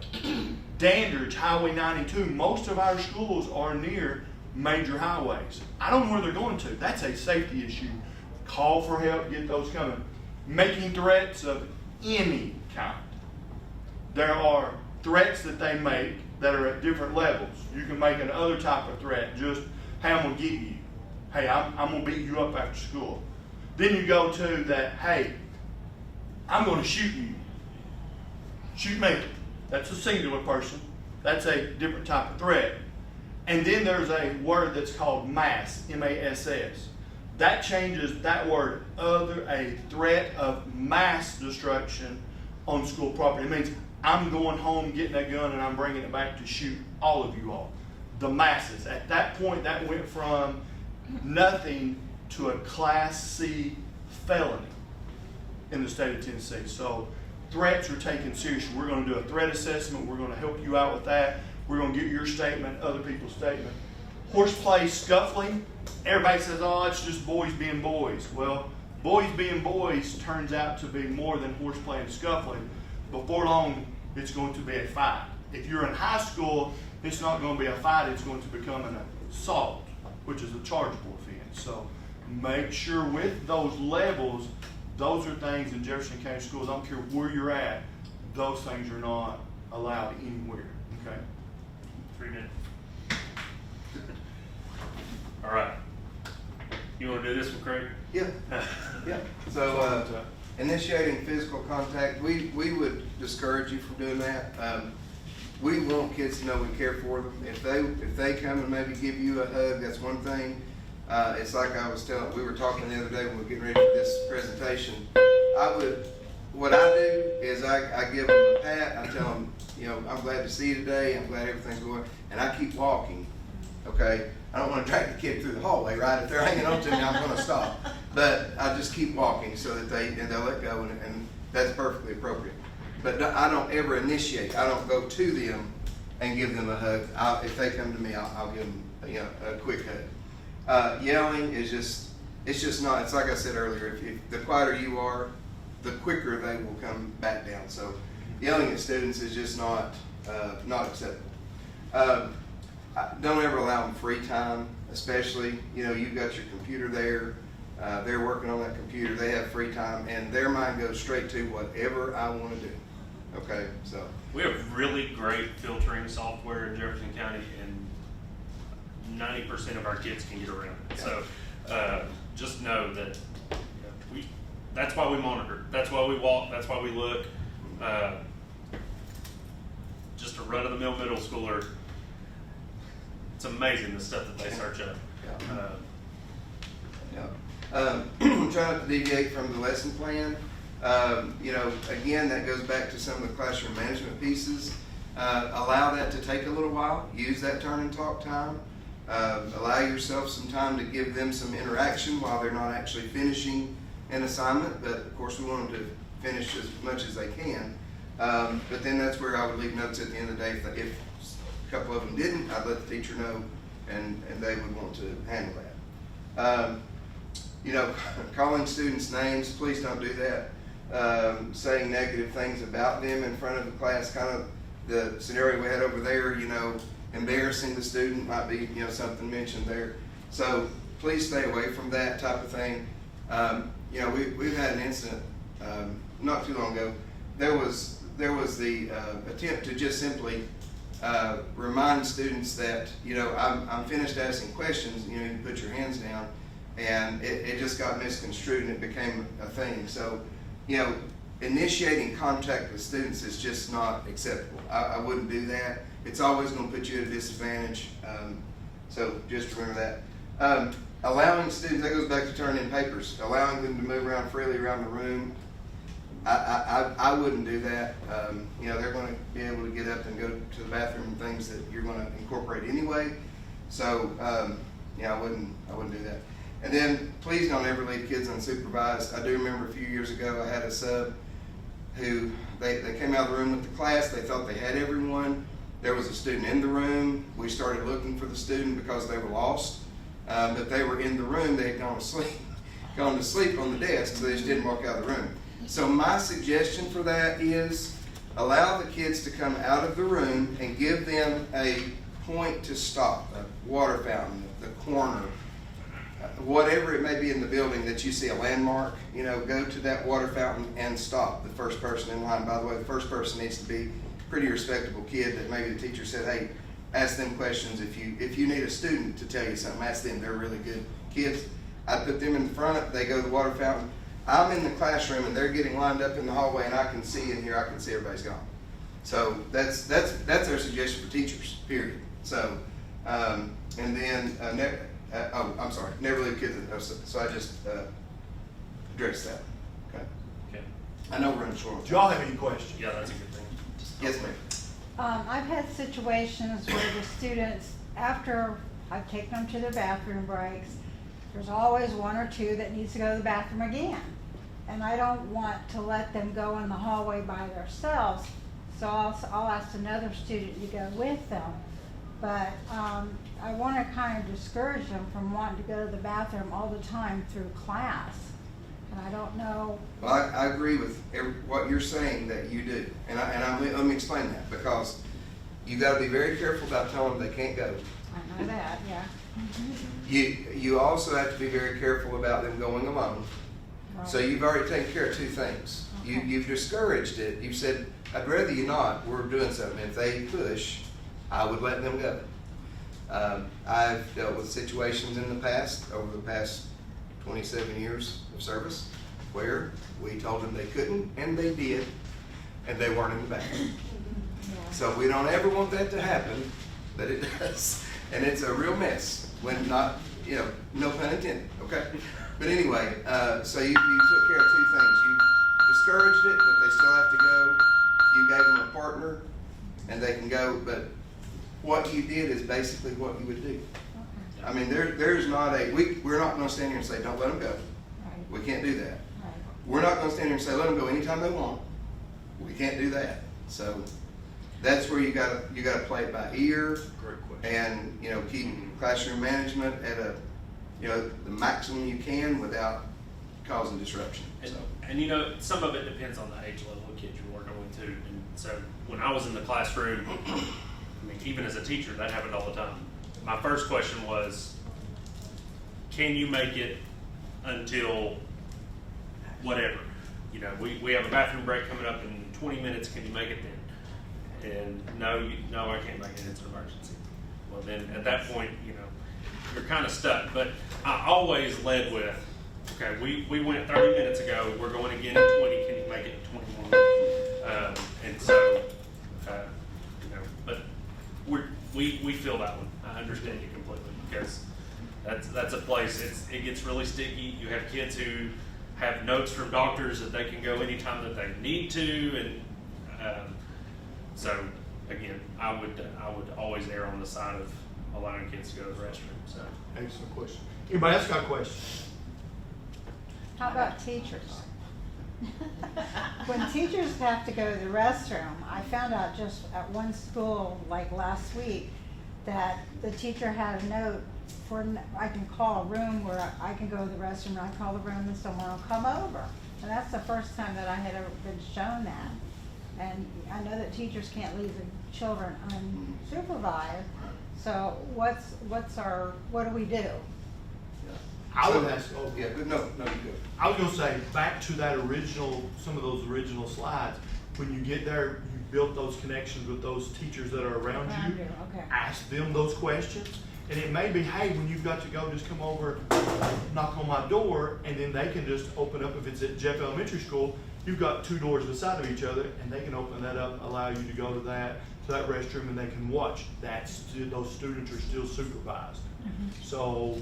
S3: Dandridge, Highway 92, most of our schools are near major highways. I don't know where they're going to. That's a safety issue. Call for help, get those coming. Making threats of any kind. There are threats that they make that are at different levels. You can make another type of threat, just, hey, I'm gonna get you. Hey, I'm gonna beat you up after school. Then you go to that, hey, I'm gonna shoot you. Shoot me. That's a singular person. That's a different type of threat. And then there's a word that's called mass, M-A-S-S. That changes that word, a threat of mass destruction on school property. It means I'm going home, getting a gun, and I'm bringing it back to shoot all of you all. The masses. At that point, that went from nothing to a Class C felony in the state of Tennessee. So threats are taken seriously. We're going to do a threat assessment. We're going to help you out with that. We're going to get your statement, other people's statement. Horseplay, scuffling. Everybody says, oh, it's just boys being boys. Well, boys being boys turns out to be more than horseplay and scuffling. Before long, it's going to be a fight. If you're in high school, it's not going to be a fight. It's going to become an assault, which is a chargeable offense. So make sure with those levels, those are things in Jefferson County Schools, I don't care where you're at, those things are not allowed anywhere. Okay?
S1: 3 minutes. All right. You want to do this one, Craig?
S2: Yeah. Yeah. So, initiating physical contact, we would discourage you from doing that. We want kids to know we care for them. If they come and maybe give you a hug, that's one thing. It's like we were talking the other day when we were getting ready for this presentation. What I do is I give them a pat. I tell them, I'm glad to see you today. I'm glad everything's going, and I keep walking. Okay. I don't want to drag the kid through the hallway, right? If they're hanging on to me, I'm going to stop. But I just keep walking so that they'll let go, and that's perfectly appropriate. But I don't ever initiate. I don't go to them and give them a hug. If they come to me, I'll give them a quick hug. Yelling is it's just not. It's like I said earlier. If the quieter you are, the quicker they will come back down. So yelling at students is just not acceptable. Don't ever allow them free time, especially, you've got your computer there, they're working on that computer, they have free time, and their mind goes straight to whatever I want to do. Okay, so.
S1: We have really great filtering software in Jefferson County, and 90% of our kids can get around it.
S2: Yeah.
S1: So just know that that's why we monitor, that's why we walk, that's why we look. Just a run-of-the-mill middle schooler, it's amazing the stuff that they search up.
S2: Try not to deviate from the lesson plan. Again, that goes back to some of the classroom management pieces. Allow that to take a little while. Use that turn and talk time. Allow yourself some time to give them some interaction while they're not actually finishing an assignment. But of course, we want them to finish as much as they can. But then that's where I would leave notes at the end of the day. If a couple of them didn't, I'd let the teacher know, and they would want to handle that. Calling students names, please don't do that. Saying negative things about them in front of the class, kind of the scenario we had over there, embarrassing the student might be, something mentioned there. So please stay away from that type of thing. We've had an incident not too long ago. There was the attempt to just simply remind students that, I'm finished asking questions, you can put your hands down, and it just got misconstrued and it became a thing. So, initiating contact with students is just not acceptable. I wouldn't do that. It's always going to put you at a disadvantage. So just remember that. allowing students, that goes back to turning in papers, allowing them to move around freely around the room. I wouldn't do that. You know, they're gonna be able to get up and go to the bathroom and things that you're gonna incorporate anyway. So, yeah, I wouldn't do that. And then please don't ever leave kids unsupervised. I do remember a few years ago, I had a sub who, they came out of the room with the class, they thought they had everyone. There was a student in the room. We started looking for the student because they were lost. But they were in the room, they had gone to sleep on the desk, so they just didn't walk out of the room. So my suggestion for that is allow the kids to come out of the room and give them a point to stop, a water fountain, the corner, whatever it may be in the building that you see a landmark, you know, go to that water fountain and stop the first person in line. By the way, the first person needs to be a pretty respectable kid that maybe the teacher said, hey, ask them questions. If you need a student to tell you something, ask them. They're really good kids. I put them in the front, they go to the water fountain. I'm in the classroom and they're getting lined up in the hallway and I can see in here, I can see everybody's gone. So that's our suggestion for teachers, period. So, and then, I'm sorry, never leave kids in, so I just addressed that, okay?
S1: Okay.
S2: I know we're running short.
S3: Do y'all have any questions?
S1: Yeah, that's a good thing.
S2: Yes, ma'am.
S8: I've had situations where the students, after I've taken them to their bathroom breaks, there's always one or two that needs to go to the bathroom again. And I don't want to let them go in the hallway by themselves, so I'll ask another student to go with them. But I want to kind of discourage them from wanting to go to the bathroom all the time through class. And I don't know.
S2: Well, I agree with what you're saying that you do, and let me explain that, because you got to be very careful about telling them they can't go.
S8: I know that, yeah.
S2: You also have to be very careful about them going alone.
S8: Right.
S2: So you've already taken care of two things.
S8: Okay.
S2: You've discouraged it. You've said, I'd rather you not. We're doing something. If they push, I would let them go. I've dealt with situations in the past, over the past 27 years of service, where we told them they couldn't, and they did, and they weren't in the bathroom.
S8: Yeah.
S2: So we don't ever want that to happen, but it does. And it's a real mess when not, you know, no pun intended, okay? But anyway, so you took care of two things. You discouraged it, but they still have to go. You gave them a partner, and they can go, but what you did is basically what you would do.
S8: Okay.
S2: I mean, there's not we're not gonna stand here and say, don't let them go.
S8: Right.
S2: We can't do that.
S8: Right.
S2: We're not gonna stand here and say, let them go anytime they want. We can't do that. So that's where you gotta play it by ear.
S1: Great question.
S2: And, you know, keep classroom management at the maximum you can without causing disruption.
S1: And,
S2: So,
S1: and you know, some of it depends on the age level of kids you're working with too. And so when I was in the classroom, I mean, even as a teacher, that happened all the time. My first question was, can you make it until whatever? You know, we have a bathroom break coming up in 20 minutes. Can you make it then? And no, I can't make it. It's an emergency. Well, then at that point, you know, you're kind of stuck. But I always led with, okay, we went 30 minutes ago. We're going again in 20. Can you make it in 21? And so, you know, but we feel that one. I understand you completely, because that's a place. It gets really sticky. You have kids who have notes from doctors that they can go anytime that they need to, and so again, I would always err on the side of allowing kids to go to the restroom. So
S3: Excellent question. Anybody else got a question?
S8: How about teachers? When teachers have to go to the restroom, I found out just at one school, like last week, that the teacher had a note for, I can call a room where I can go to the restroom, and I call the room and someone will come over. And that's the first time that I had ever been shown that. And I know that teachers can't leave the children unsupervised, so what do we do?
S3: I would ask, oh,
S2: yeah, but no, you go.
S3: I was gonna say, back to that some of those original slides, when you get there, you built those connections with those teachers that are around you.
S8: Okay.
S3: Ask them those questions, and it may be, hey, when you've got to go, just come over, knock on my door, and then they can just open up. If it's at Jeff Elementary School, you've got two doors beside of each other, and they can open that up, allow you to go to that restroom, and they can watch. Those students are still supervised.
S8: Mm-hmm.
S3: So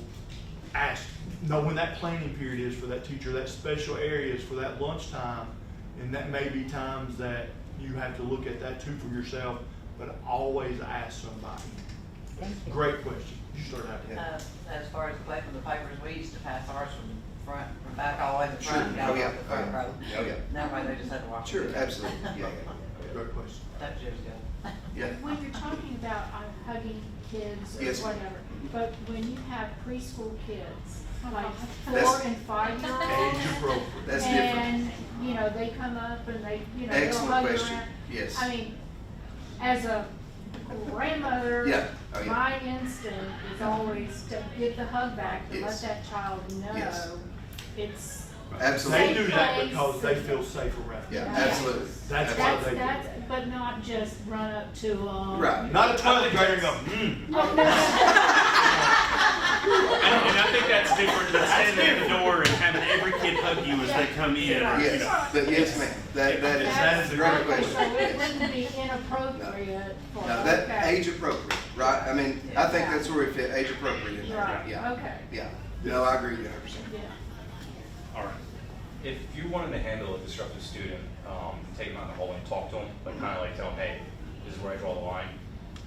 S3: know when that planning period is for that teacher, that special areas for that lunchtime, and that may be times that you have to look at that too for yourself, but always ask somebody.
S8: Thank you.
S3: Great question. You start out.
S6: As far as collecting the papers, we used to pass ours from back all the way to the
S2: Sure.
S6: front, down
S2: Oh, yeah.
S6: to the front row.
S2: Oh, yeah.
S6: That way they just had to walk.
S2: Sure, absolutely, yeah,
S3: Great question.
S6: That's years ago.
S2: yeah.
S7: When you're talking about hugging kids or
S2: Yes.
S7: whatever, but when you have preschool kids, like
S2: That's-
S7: 4 and 5-year-olds,
S3: Age appropriate.
S2: That's different.
S7: and, you know, they come up and they, you know, they'll
S2: Excellent
S7: hug you
S2: question.
S7: around.
S2: Yes.
S7: I mean, as a grandmother,
S2: Yeah. Oh, yeah.
S7: my instinct is always to give the hug back, to let
S2: Yes.
S7: that child
S2: Yes.
S7: know it's,
S2: Absolutely.
S3: They do that
S7: Safe
S3: because they
S7: place.
S3: feel safe around.
S2: Yeah,
S7: Yeah.
S2: absolutely.
S3: That's
S2: Absolutely.
S3: why they
S7: that's, but not just run up to them.
S2: Right.
S3: Not a 12th grader and go,
S7: Oh, no.
S1: And I think that's different than standing at the door and having every kid hug you as they come in. Or, you
S2: Yes,
S1: know.
S2: but yes, ma'am, that is a great question.
S7: So it
S2: Yes.
S7: wouldn't be inappropriate for,
S2: No, that
S7: okay.
S2: age appropriate, right? I mean, I think that's where it fit, age appropriate in there,
S7: Right,
S2: yeah.
S7: okay,
S2: Yeah, no, I agree with you 100%.
S7: yeah.
S1: All right.
S9: If you wanted to handle a disruptive student, take them out in the hallway and talk to them, but kind of like tell them, hey, this is where I draw the line,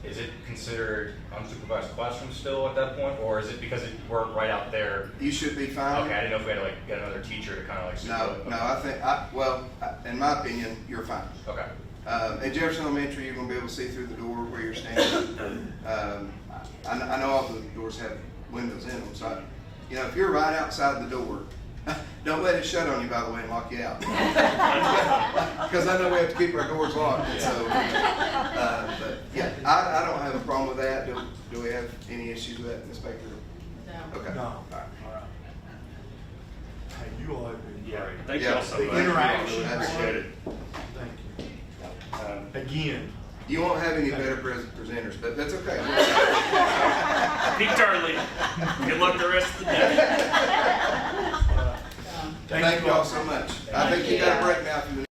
S9: is it considered unsupervised classroom still at that point, or is it because we're right out there?
S2: You should be fine.
S9: Okay, I didn't know if we had to like get another teacher to kind of like.
S2: No,
S9: super-
S2: no, I think, in my opinion, you're fine.
S9: Okay.
S2: At Jefferson Elementary, you're gonna be able to see through the door where you're standing. I know all the doors have windows in them, so, you know, if you're right outside the door, don't let it shut on you, by the way, and lock you out. Because I know we have to keep our doors locked, and so, but, yeah, I don't have a problem with that. Do we have any issues with that, Ms. Baker?
S6: No.
S2: Okay.
S3: No.
S2: All right.
S3: hey, you all have been
S1: Yeah.
S3: great.
S1: Thank
S2: Yeah,
S1: y'all so
S3: the
S1: much.
S3: interaction.
S1: Appreciate it.
S3: Thank
S1: Um,
S3: you. Again.
S2: You won't have any better presenters, but that's okay.
S1: Peak early. Good luck the rest of the day.
S2: Thank you all so much. I think you got a break now if you